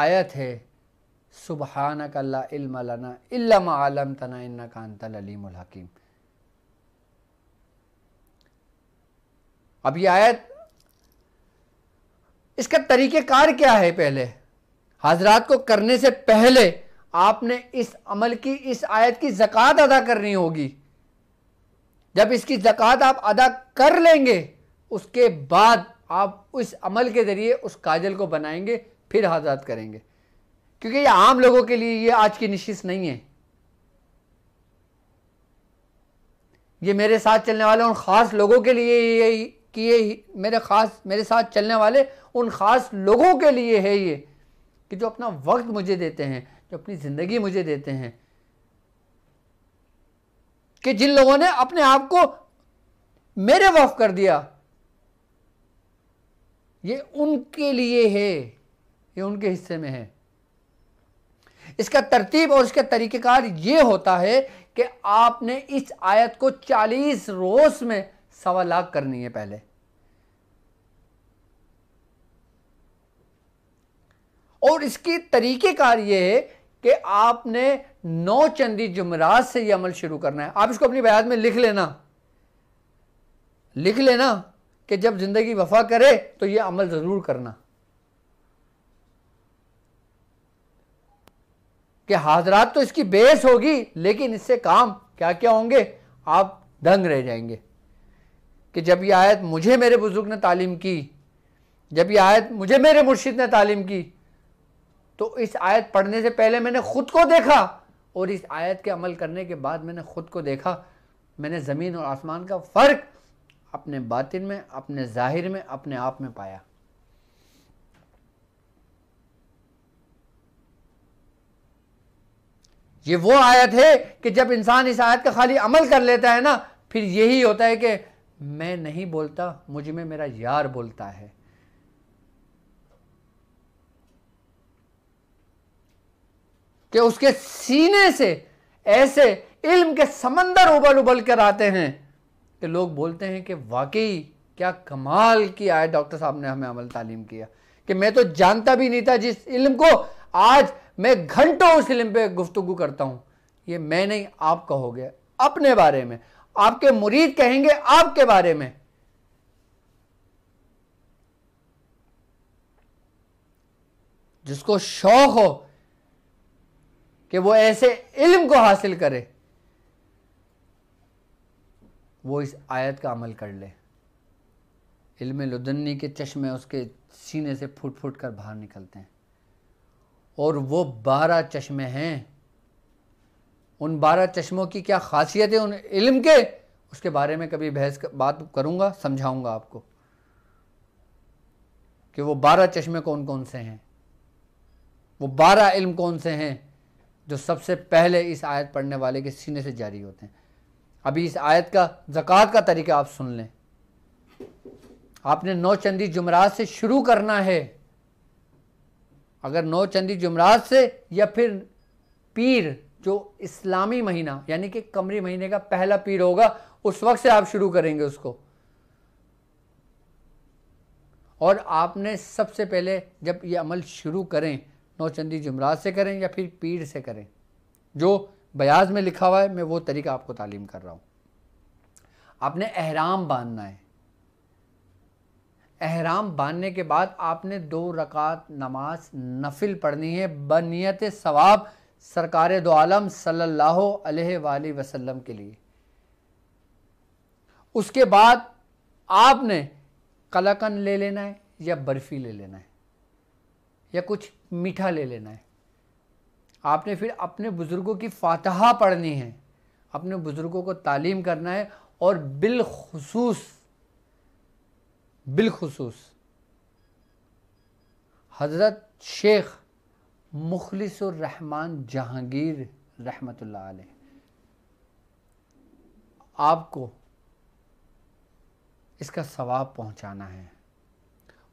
आयत है, सुबहानक ला इल्म लना इल्ला मा अल्लमतना इन्नका अंतल अलीमुल हकीम। अब ये आयत, इसका तरीक़ेकार क्या है? पहले हजरात को करने से पहले आपने इस अमल की, इस आयत की ज़कात अदा करनी होगी। जब इसकी ज़कात आप अदा कर लेंगे, उसके बाद आप उस अमल के ज़रिए उस काजल को बनाएंगे, फिर हजरात करेंगे। क्योंकि ये आम लोगों के लिए ये आज की नशिस्त नहीं है। ये मेरे साथ चलने वाले उन ख़ास लोगों के लिए ये कि ये मेरे साथ चलने वाले उन ख़ास लोगों के लिए है ये, कि जो अपना वक्त मुझे देते हैं, जो अपनी ज़िंदगी मुझे देते हैं, कि जिन लोगों ने अपने आप को मेरे वक्फ कर दिया, ये उनके लिए है, ये उनके हिस्से में है। इसका तरतीब और इसका तरीक़ेकार ये होता है कि आपने इस आयत को 40 रोज़ में 1.25 लाख करनी है पहले। और इसकी तरीक़ेकार ये है कि आपने 9 चंदी जुमरात से ये अमल शुरू करना है। आप इसको अपनी बयात में लिख लेना कि जब ज़िंदगी वफा करे तो ये अमल ज़रूर करना। कि हाजरात तो इसकी बेस होगी, लेकिन इससे काम क्या क्या होंगे आप दंग रह जाएंगे। कि जब ये आयत मुझे मेरे बुजुर्ग ने तालीम की, जब ये आयत मुझे मेरे मुर्शिद ने तालीम की, तो इस आयत पढ़ने से पहले मैंने खुद को देखा, और इस आयत के अमल करने के बाद मैंने खुद को देखा। मैंने ज़मीन और आसमान का फ़र्क अपने बातिन में, अपने ज़ाहिर में, अपने आप में पाया। ये वो आयत है कि जब इंसान इस आयत का खाली अमल कर लेता है ना, फिर यही होता है कि मैं नहीं बोलता, मुझ में मेरा यार बोलता है। कि उसके सीने से ऐसे इल्म के समंदर उबल उबल कर आते हैं कि लोग बोलते हैं कि वाकई क्या कमाल की आयत डॉक्टर साहब ने हमें अमल तालीम किया, कि मैं तो जानता भी नहीं था जिस इल्म को आज मैं घंटों उस इल्म पे गुफ्तगू करता हूं। ये मैं नहीं, आप कहोगे अपने बारे में, आपके मुरीद कहेंगे आपके बारे में। जिसको शौक हो कि वो ऐसे इल्म को हासिल करे, वो इस आयत का अमल कर ले। इल्म लुदन्नी के चश्मे उसके सीने से फूट फूट कर बाहर निकलते हैं। और वो 12 चश्मे हैं। उन 12 चश्मों की क्या खासियत है उन इल्म के, उसके बारे में कभी बात करूंगा, समझाऊंगा आपको कि वो 12 चश्मे कौन कौन से हैं, वो 12 इल्म कौन से हैं जो सबसे पहले इस आयत पढ़ने वाले के सीने से जारी होते हैं। अभी इस आयत का ज़कात का तरीका आप सुन लें। आपने 9 चंदी जुमरात से शुरू करना है। अगर 9 चंदी जुमरात से, या फिर पीर जो इस्लामी महीना यानी कि कमरी महीने का पहला पीर होगा, उस वक्त से आप शुरू करेंगे उसको। और आपने सबसे पहले जब ये अमल शुरू करें, 9 चंदी जुमरात से करें या फिर पीर से करें। जो बयाज में लिखा हुआ है, मैं वो तरीका आपको तालीम कर रहा हूँ। आपने एहराम बांधना है। एहराम बांधने के बाद आपने 2 रकात नमाज नफिल पढ़नी है बनियत सवाब सरकार दो आलम सल्लल्लाहु अलैहि वसल्लम के लिए। उसके बाद आपने कलाकंद ले लेना है, या बर्फ़ी ले लेना है, या कुछ मीठा ले लेना है। आपने फिर अपने बुज़ुर्गों की फातिहा पढ़नी है, अपने बुज़ुर्गों को तालीम करना है। और बिलखुसूस हज़रत शेख मुखलिसुर रहमान जहांगीर रहमतुल्लाह अलैह, आपको इसका सवाब पहुंचाना है।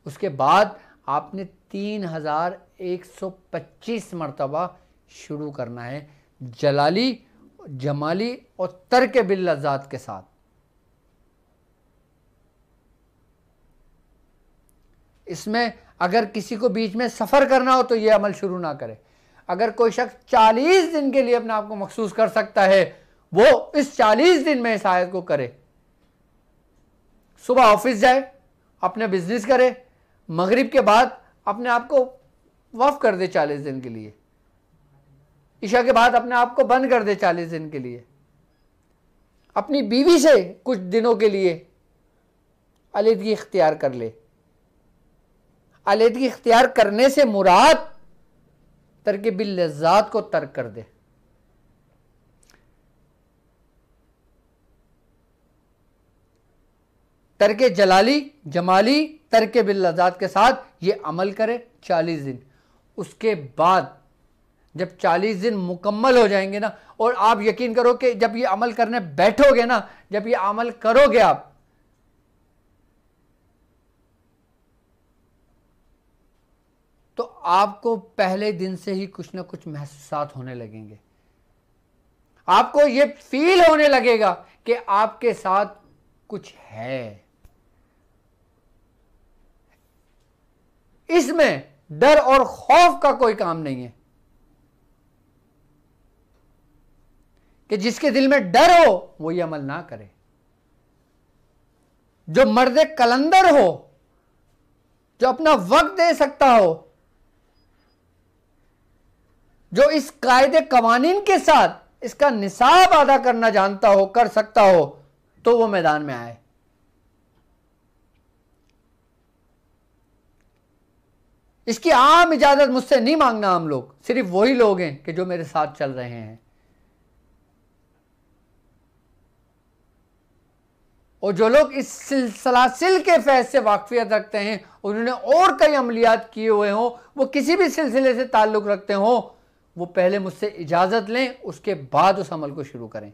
उसके बाद आपने 3125 मरतबा शुरू करना है जलाली, जमाली और तर्क बिल लज़्ज़ात के साथ। इसमें अगर किसी को बीच में सफ़र करना हो तो ये अमल शुरू ना करे। अगर कोई शख्स 40 दिन के लिए अपने आप को मखसूस कर सकता है, वो इस 40 दिन में इस आयत को करे। सुबह ऑफिस जाए, अपने बिजनेस करे, मगरिब के बाद अपने आप को वफ कर दे 40 दिन के लिए, ईशा के बाद अपने आप को बंद कर दे 40 दिन के लिए, अपनी बीवी से कुछ दिनों के लिए अलहदगी इख्तियार कर ले। अलहदगी इख्तियार करने से मुराद तर्क बिल लज़्ज़ात को तर्क कर दे। तर्क जलाली जमाली तर्क बिल लज़्ज़ात के साथ ये अमल करे 40 दिन। उसके बाद जब 40 दिन मुकम्मल हो जाएंगे ना, और आप यकीन करो कि जब ये अमल करने बैठोगे ना, जब ये अमल करोगे आप, तो आपको पहले दिन से ही कुछ ना कुछ महसूसात होने लगेंगे। आपको ये फील होने लगेगा कि आपके साथ कुछ है। इसमें डर और खौफ का कोई काम नहीं है कि जिसके दिल में डर हो वो ये अमल ना करे। जो मर्द कलंदर हो, जो अपना वक्त दे सकता हो, जो इस कायदे कवानीन के साथ इसका निसाब अदा करना जानता हो, कर सकता हो, तो वो मैदान में आए। इसकी आम इजाजत मुझसे नहीं मांगना हम लोग, सिर्फ वही लोग हैं कि जो मेरे साथ चल रहे हैं। और जो लोग इस सिलसिल के फैज से वाकफियत रखते हैं, उन्होंने और कई अमलियात किए हुए हों, वो किसी भी सिलसिले से ताल्लुक़ रखते हों, वो पहले मुझसे इजाज़त लें, उसके बाद उस अमल को शुरू करें।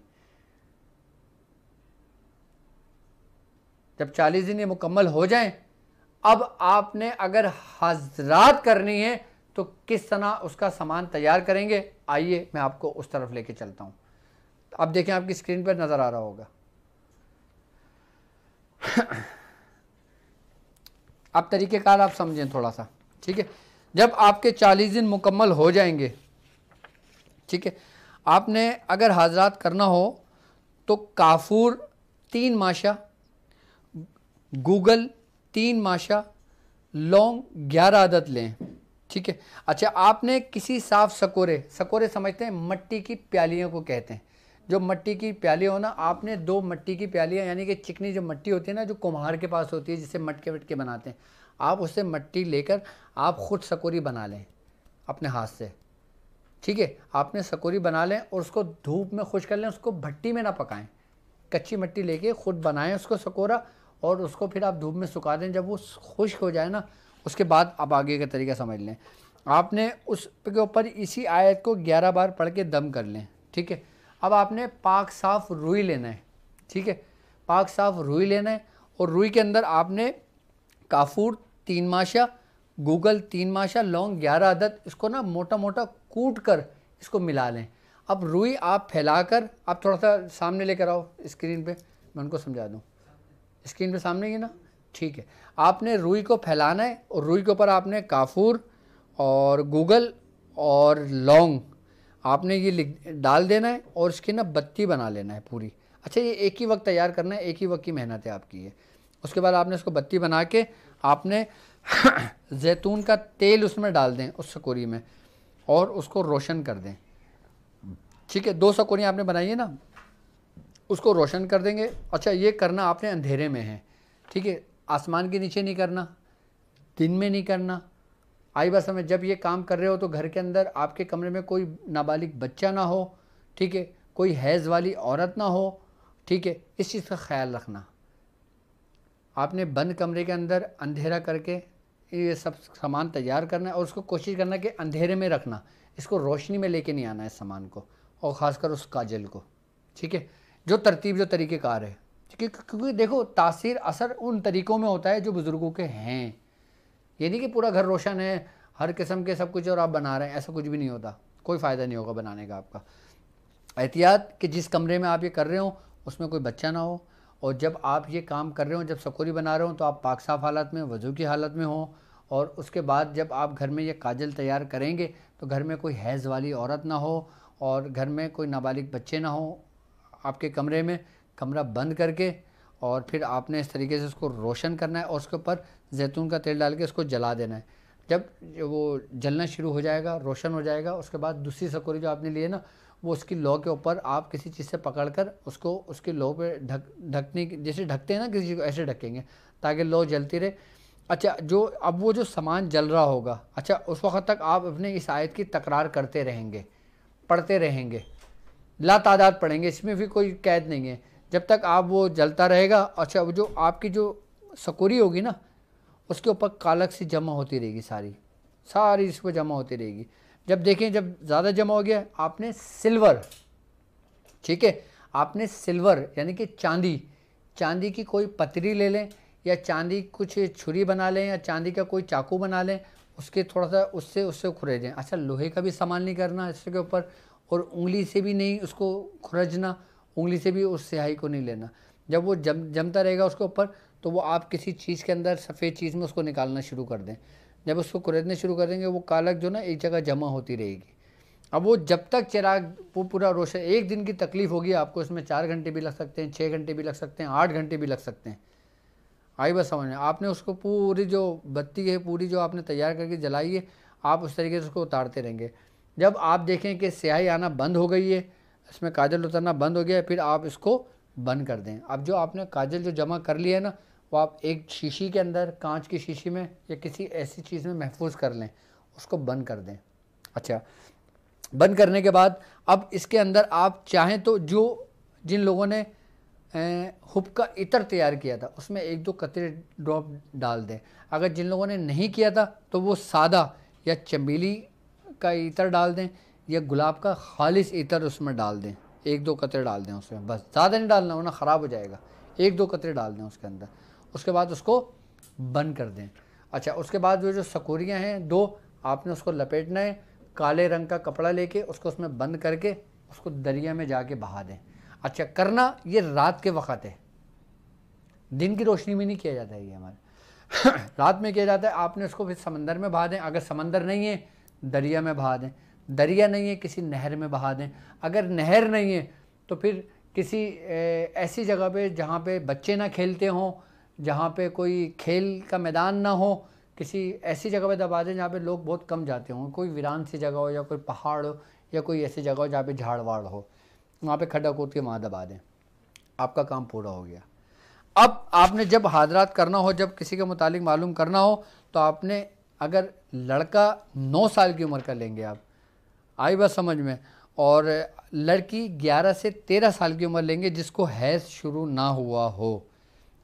जब 40 दिन ये मुकम्मल हो जाएं, अब आपने अगर हाजरात करनी है तो किस तरह उसका सामान तैयार करेंगे, आइए मैं आपको उस तरफ लेके चलता हूँ। अब देखें, आपकी स्क्रीन पर नज़र आ रहा होगा। अब तरीक़ेकार आप समझें थोड़ा सा, ठीक है। जब आपके 40 दिन मुकम्मल हो जाएंगे, ठीक है, आपने अगर हाजरात करना हो तो काफूर 3 माशा, गूगल 3 माशा, लौंग 11 अदद लें, ठीक है। अच्छा, आपने किसी साफ सकोरे समझते हैं, मट्टी की प्यालियों को कहते हैं। जो मट्टी की प्याली हो ना, आपने 2 मट्टी की प्यालियाँ, यानी कि चिकनी जो मट्टी होती है ना, जो कुम्हार के पास होती है, जिससे मटके वटके बनाते हैं, आप उससे मट्टी लेकर आप ख़ुद सकोरी बना लें अपने हाथ से, ठीक है। आपने सकोरी बना लें और उसको धूप में खुश कर लें, उसको भट्टी में ना पकाएं। कच्ची मट्टी लेके ख़ुद बनाएं उसको सकोरा, और उसको फिर आप धूप में सुखा दें। जब वो खुश्क हो जाए ना, उसके बाद आप आगे का तरीका समझ लें। आपने उस के ऊपर इसी आयत को 11 बार पढ़ के दम कर लें, ठीक है। अब आपने पाक साफ़ रुई लेना है, ठीक है। पाक साफ़ रुई लेना है, और रुई के अंदर आपने काफूर 3 माशा, गूगल 3 माशा, लौंग 11 अदद, इसको ना मोटा मोटा कूट कर इसको मिला लें। अब रुई आप फैलाकर, आप थोड़ा सा सामने लेकर आओ स्क्रीन पे, मैं उनको समझा दूँ। स्क्रीन पे सामने ही ना, ठीक है। आपने रुई को फैलाना है, और रुई के ऊपर आपने काफूर और गूगल और लौंग आपने ये डाल देना है, और इसकी ना बत्ती बना लेना है पूरी। अच्छा, ये एक ही वक्त तैयार करना है, एक ही वक्त की मेहनत है आपकी ये। उसके बाद आपने इसको बत्ती बना के आपने जैतून का तेल उसमें डाल दें उस सकोरी में, और उसको रोशन कर दें, ठीक है। 2 सकोरियाँ आपने बनाई है ना, उसको रोशन कर देंगे। अच्छा, ये करना आपने अंधेरे में है, ठीक है। आसमान के नीचे नहीं करना, दिन में नहीं करना। आई बस हमें, जब ये काम कर रहे हो तो घर के अंदर आपके कमरे में कोई नाबालिग बच्चा ना हो, ठीक है, कोई हैज़ वाली औरत ना हो, ठीक है। इस चीज़ का ख्याल रखना। आपने बंद कमरे के अंदर अंधेरा करके ये सब सामान तैयार करना है, और उसको कोशिश करना कि अंधेरे में रखना, इसको रोशनी में लेके नहीं आना है इस सामान को, और ख़ासकर उस काजल को, ठीक है। जो तरतीब, जो तरीक़ेकार है, क्योंकि देखो तासीर असर उन तरीक़ों में होता है जो बुज़ुर्गों के हैं। ये नहीं कि पूरा घर रोशन है, हर किस्म के सब कुछ और आप बना रहे हैं, ऐसा कुछ भी नहीं होता, कोई फ़ायदा नहीं होगा बनाने का आपका। एहतियात कि जिस कमरे में आप ये कर रहे हो उसमें कोई बच्चा ना हो, और जब आप ये काम कर रहे हो, जब सकोरी बना रहे हो, तो आप पाक साफ़ हालत में, वज़ू की हालत में हो, और उसके बाद जब आप घर में ये काजल तैयार करेंगे तो घर में कोई हैज़ वाली औरत ना हो और घर में कोई नाबालिग बच्चे ना हो। आपके कमरे में कमरा बंद करके और फिर आपने इस तरीके से उसको रोशन करना है और उसके ऊपर जैतून का तेल डाल के उसको जला देना है। जब वो जलना शुरू हो जाएगा, रोशन हो जाएगा, उसके बाद दूसरी सकोरी जो आपने ली है ना, वो उसकी लौ के ऊपर आप किसी चीज़ से पकड़कर उसको उसकी लौ पे ढकने की, जैसे ढकते हैं ना किसी चीज़ को, ऐसे ढकेंगे ताकि लौ जलती रहे। अच्छा, जो अब वो जो सामान जल रहा होगा, अच्छा उस वक्त तक आप अपने इस आयत की तकरार करते रहेंगे, पढ़ते रहेंगे, लातादाद पढ़ेंगे, इसमें भी कोई कैद नहीं है जब तक आप वो जलता रहेगा। अच्छा, वो जो आपकी जो सकोरी होगी ना, उसके ऊपर कालक सी जमा होती रहेगी, सारी इस पर जमा होती रहेगी। जब देखें जब ज़्यादा जमा हो गया, आपने सिल्वर, ठीक है, आपने सिल्वर यानी कि चांदी की कोई पतरी ले लें या चांदी कुछ छुरी बना लें या चांदी का कोई चाकू बना लें, उसके थोड़ा सा उससे खुरेदें। अच्छा, लोहे का भी इस्तेमाल नहीं करना इसके ऊपर, और उंगली से भी नहीं उसको खुरजना, उंगली से भी उस स्याही को नहीं लेना। जब वो जमता रहेगा उसके ऊपर, तो वो आप किसी चीज़ के अंदर सफ़ेद चीज़ में उसको निकालना शुरू कर दें। जब उसको कुरेदने शुरू कर देंगे, वो कालक जो ना एक जगह जमा होती रहेगी। अब वो जब तक चिराग वो पूरा रोशन, एक दिन की तकलीफ़ होगी आपको, इसमें 4 घंटे भी लग सकते हैं, 6 घंटे भी लग सकते हैं, 8 घंटे भी लग सकते हैं। आई बस समझ में, आपने उसको पूरी जो बत्ती है पूरी जो आपने तैयार करके जलाई है, आप उस तरीके से उसको उतारते रहेंगे। जब आप देखें कि स्याही आना बंद हो गई है, इसमें काजल उतरना बंद हो गया है, फिर आप इसको बंद कर दें। अब जो आपने काजल जो जमा कर लिया है ना, वो आप एक शीशी के अंदर, कांच की शीशी में या किसी ऐसी चीज़ में महफूज कर लें, उसको बंद कर दें। अच्छा, बंद करने के बाद अब इसके अंदर आप चाहें तो जो जिन लोगों ने हुब का इत्र तैयार किया था, उसमें 1-2 कतरे ड्रॉप डाल दें। अगर जिन लोगों ने नहीं किया था तो वो सादा या चमेली का इत्र डाल दें या गुलाब का खालिस इत्र उसमें डाल दें, 1-2 कतरे डाल दें उसमें, बस ज़्यादा नहीं डालना वरना ख़राब हो जाएगा। 1-2 कतरे डाल दें उसके अंदर, उसके बाद उसको बंद कर दें। अच्छा, उसके बाद वो जो सकोरियाँ हैं 2, आपने उसको लपेटना है, काले रंग का कपड़ा लेके उसको उसमें बंद करके उसको दरिया में जाके बहा दें। अच्छा, करना ये रात के वक़्त है, दिन की रोशनी में नहीं किया जाता है ये हमारे रात में किया जाता है। आपने उसको फिर समंदर में बहा दें, अगर समंदर नहीं है दरिया में बहा दें, दरिया नहीं है किसी नहर में बहा दें, अगर नहर नहीं है तो फिर किसी ऐसी जगह पे जहाँ पे बच्चे ना खेलते हों, जहाँ पे कोई खेल का मैदान ना हो, किसी ऐसी जगह पे दबा दें जहाँ पे लोग बहुत कम जाते हों, कोई वीरान सी जगह हो या कोई पहाड़ हो या कोई ऐसी जगह हो जहाँ पे झाड़ वाड़ हो, वहाँ पे खड्डा खोद के वहाँ दबा दें। आपका काम पूरा हो गया। अब आपने जब हाजरात करना हो, जब किसी के मुतालिक मालूम करना हो, तो आपने अगर लड़का 9 साल की उम्र का लेंगे आप, आई बात समझ में, और लड़की 11 से 13 साल की उम्र लेंगे जिसको हैज़ शुरू ना हुआ हो,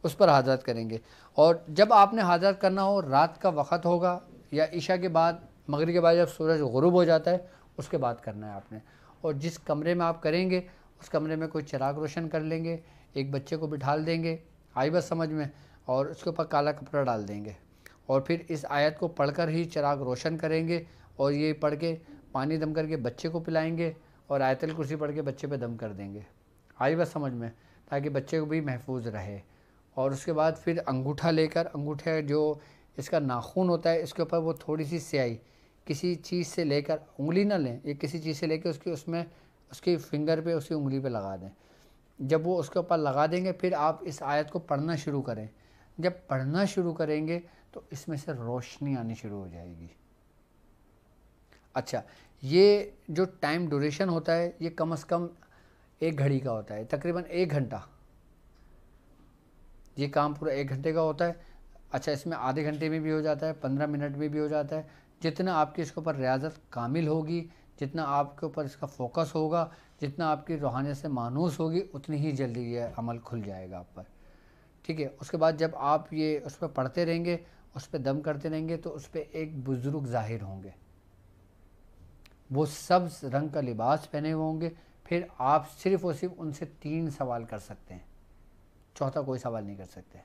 उस पर हाजरात करेंगे। और जब आपने हाजरात करना हो, रात का वक़्त होगा या इशा के बाद, मगरिब के बाद जब सूरज गुरूब हो जाता है, उसके बाद करना है आपने। और जिस कमरे में आप करेंगे उस कमरे में कोई चिराग रोशन कर लेंगे, एक बच्चे को बिठाल देंगे, आई बस समझ में, और उसके ऊपर काला कपड़ा डाल देंगे और फिर इस आयत को पढ़कर ही चिराग रोशन करेंगे और ये पढ़ के पानी दम करके बच्चे को पिलाएंगे और आयतल कुर्सी पढ़ के बच्चे पे दम कर देंगे। आई बस समझ में, ताकि बच्चे को भी महफूज रहे। और उसके बाद फिर अंगूठा लेकर, अंगूठे जो इसका नाखून होता है, इसके ऊपर वो थोड़ी सी स्याही किसी चीज़ से लेकर, उंगली ना लें, ये किसी चीज़ से लेकर उसकी उसमें उसकी फिंगर पे, उसकी उंगली पे लगा दें। जब वो उसके ऊपर लगा देंगे, फिर आप इस आयत को पढ़ना शुरू करें। जब पढ़ना शुरू करेंगे तो इसमें से रोशनी आनी शुरू हो जाएगी। अच्छा, ये जो टाइम ड्यूरेशन होता है ये कम से कम 1 घड़ी का होता है, तकरीबन 1 घंटा। ये काम पूरा 1 घंटे का होता है। अच्छा, इसमें आधे घंटे में भी हो जाता है, 15 मिनट में भी हो जाता है। जितना आपकी इसके ऊपर रियाजत कामिल होगी, जितना आपके ऊपर इसका फोकस होगा, जितना आपकी रूहानियत से मानूस होगी, उतनी ही जल्दी ये अमल खुल जाएगा आप पर। ठीक है। उसके बाद जब आप ये उस पर पढ़ते रहेंगे, उस पर दम करते रहेंगे, तो उस पर एक बुज़ुर्ग ज़ाहिर होंगे। वो सब्ज़ रंग का लिबास पहने हुए होंगे। फिर आप सिर्फ़ और सिर्फ उनसे 3 सवाल कर सकते हैं, चौथा कोई सवाल नहीं कर सकते।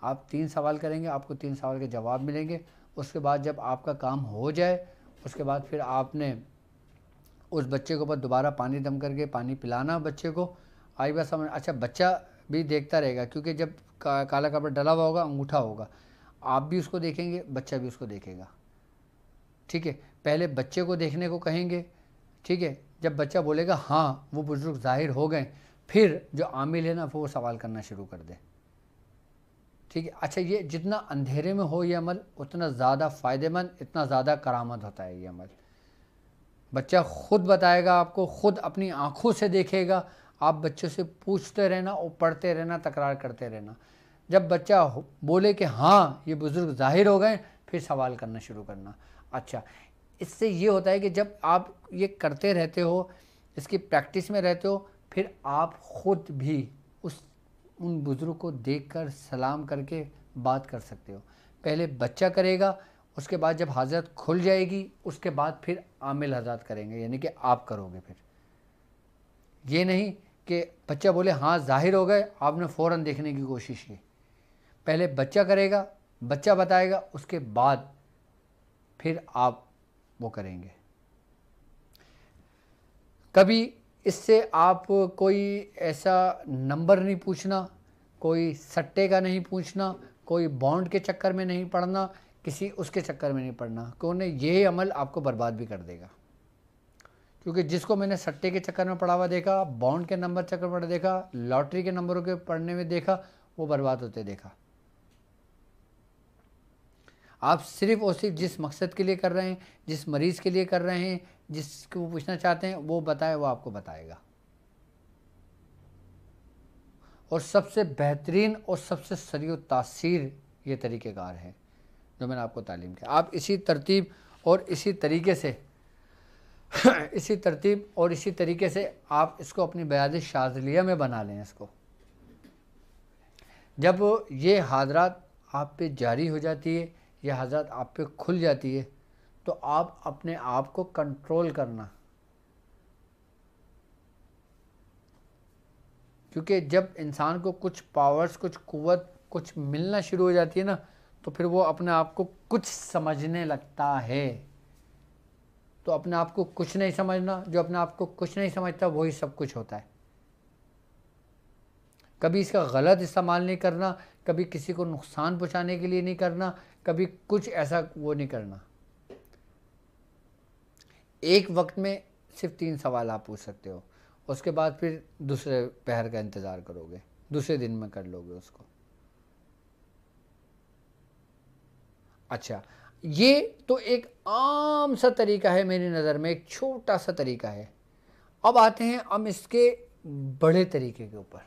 आप 3 सवाल करेंगे, आपको 3 सवाल के जवाब मिलेंगे। उसके बाद जब आपका काम हो जाए, उसके बाद फिर आपने उस बच्चे के ऊपर दोबारा पानी दम करके पानी पिलाना बच्चे को। आई बात समझ। अच्छा, बच्चा भी देखता रहेगा, क्योंकि जब काला कपड़ा डला हुआ होगा, अंगूठा होगा, आप भी उसको देखेंगे, बच्चा भी उसको देखेगा। ठीक है, पहले बच्चे को देखने को कहेंगे। ठीक है, जब बच्चा बोलेगा हाँ वो बुजुर्ग ज़ाहिर हो गए, फिर जो आमिल है ना वो सवाल करना शुरू कर दे। ठीक है, अच्छा ये जितना अंधेरे में हो ये अमल उतना ज़्यादा फ़ायदेमंद, इतना ज़्यादा करामत होता है ये अमल। बच्चा खुद बताएगा आपको, खुद अपनी आँखों से देखेगा। आप बच्चों से पूछते रहना और पढ़ते रहना, तकरार करते रहना। जब बच्चा बोले कि हाँ ये बुज़ुर्ग ज़ाहिर हो गए, फिर सवाल करना शुरू करना। अच्छा, इससे ये होता है कि जब आप ये करते रहते हो, इसकी प्रैक्टिस में रहते हो, फिर आप ख़ुद भी उन बुज़ुर्ग को देखकर सलाम करके बात कर सकते हो। पहले बच्चा करेगा, उसके बाद जब हाजत खुल जाएगी उसके बाद फिर आमिल हज़रात करेंगे, यानी कि आप करोगे। फिर ये नहीं कि बच्चा बोले हाँ ज़ाहिर हो गए, आपने फ़ौरन देखने की कोशिश की। पहले बच्चा करेगा, बच्चा बताएगा, उसके बाद फिर आप वो करेंगे। कभी इससे आप कोई ऐसा नंबर नहीं पूछना, कोई सट्टे का नहीं पूछना, कोई बॉन्ड के चक्कर में नहीं पड़ना, किसी उसके चक्कर में नहीं पड़ना, क्योंकि ये अमल आपको बर्बाद भी कर देगा। क्योंकि जिसको मैंने सट्टे के चक्कर में पड़ा हुआ देखा, बॉन्ड के नंबर चक्कर में देखा, लॉटरी के नंबरों के पढ़ने में देखा, वो बर्बाद होते देखा। आप सिर्फ और सिर्फ जिस मकसद के लिए कर रहे हैं, जिस मरीज़ के लिए कर रहे हैं, जिसको पूछना चाहते हैं वो बताए, वो आपको बताएगा। और सबसे बेहतरीन और सबसे सरीओ तासीर ये तरीक़ेकार है जो मैंने आपको तालीम किया। आप इसी तरतीब और इसी तरीके से इसी तरतीब और इसी तरीके से आप इसको अपनी बयाद शाज़लिया में बना लें। इसको जब ये हाज़रात आप पे जारी हो जाती है, ये हाज़रात आप पे खुल जाती है, तो आप अपने आप को कंट्रोल करना। क्योंकि जब इंसान को कुछ पावर्स, कुछ क़ुव्वत, कुछ मिलना शुरू हो जाती है ना, तो फिर वो अपने आप को कुछ समझने लगता है। तो अपने आप को कुछ नहीं समझना, जो अपने आप को कुछ नहीं समझता वही सब कुछ होता है। कभी इसका गलत इस्तेमाल नहीं करना, कभी किसी को नुकसान पहुंचाने के लिए नहीं करना, कभी कुछ ऐसा वो नहीं करना। एक वक्त में सिर्फ 3 सवाल आप पूछ सकते हो, उसके बाद फिर दूसरे पहर का इंतज़ार करोगे, दूसरे दिन में कर लोगे उसको। अच्छा, ये तो एक आम सा तरीका है मेरी नज़र में, एक छोटा सा तरीका है। अब आते हैं हम इसके बड़े तरीके के ऊपर।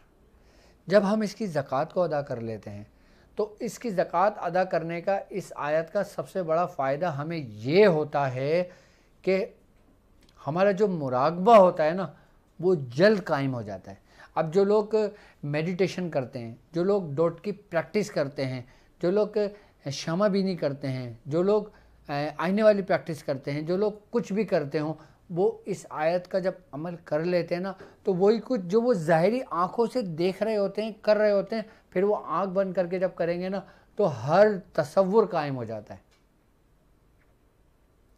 जब हम इसकी ज़कात को अदा कर लेते हैं, तो इसकी ज़कात अदा करने का इस आयत का सबसे बड़ा फ़ायदा हमें ये होता है कि हमारा जो मुराकबा होता है ना, वो जल्द कायम हो जाता है। अब जो लोग मेडिटेशन करते हैं, जो लोग डॉट की प्रैक्टिस करते हैं, जो लोग शमा बीनी करते हैं, जो लोग आईने वाली प्रैक्टिस करते हैं, जो लोग कुछ भी करते हों, वो इस आयत का जब अमल कर लेते हैं ना, तो वही कुछ जो वो ज़ाहिरी आँखों से देख रहे होते हैं, कर रहे होते हैं, फिर वो आँख बंद करके जब करेंगे ना, तो हर तसव्वुर कायम हो जाता है।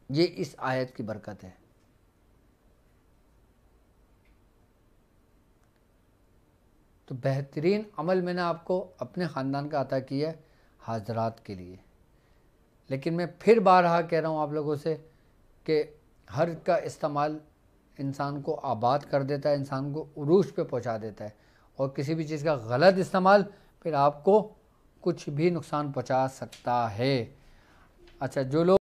ये इस आयत की बरकत है। तो बेहतरीन अमल मैंने आपको अपने ख़ानदान का अता किया है हाजरात के लिए। लेकिन मैं फिर बारहा कह रहा हूँ आप लोगों से कि हर का इस्तेमाल इंसान को आबाद कर देता है, इंसान को उरूज पे पहुँचा देता है, और किसी भी चीज़ का गलत इस्तेमाल फिर आपको कुछ भी नुकसान पहुँचा सकता है। अच्छा, जो लोग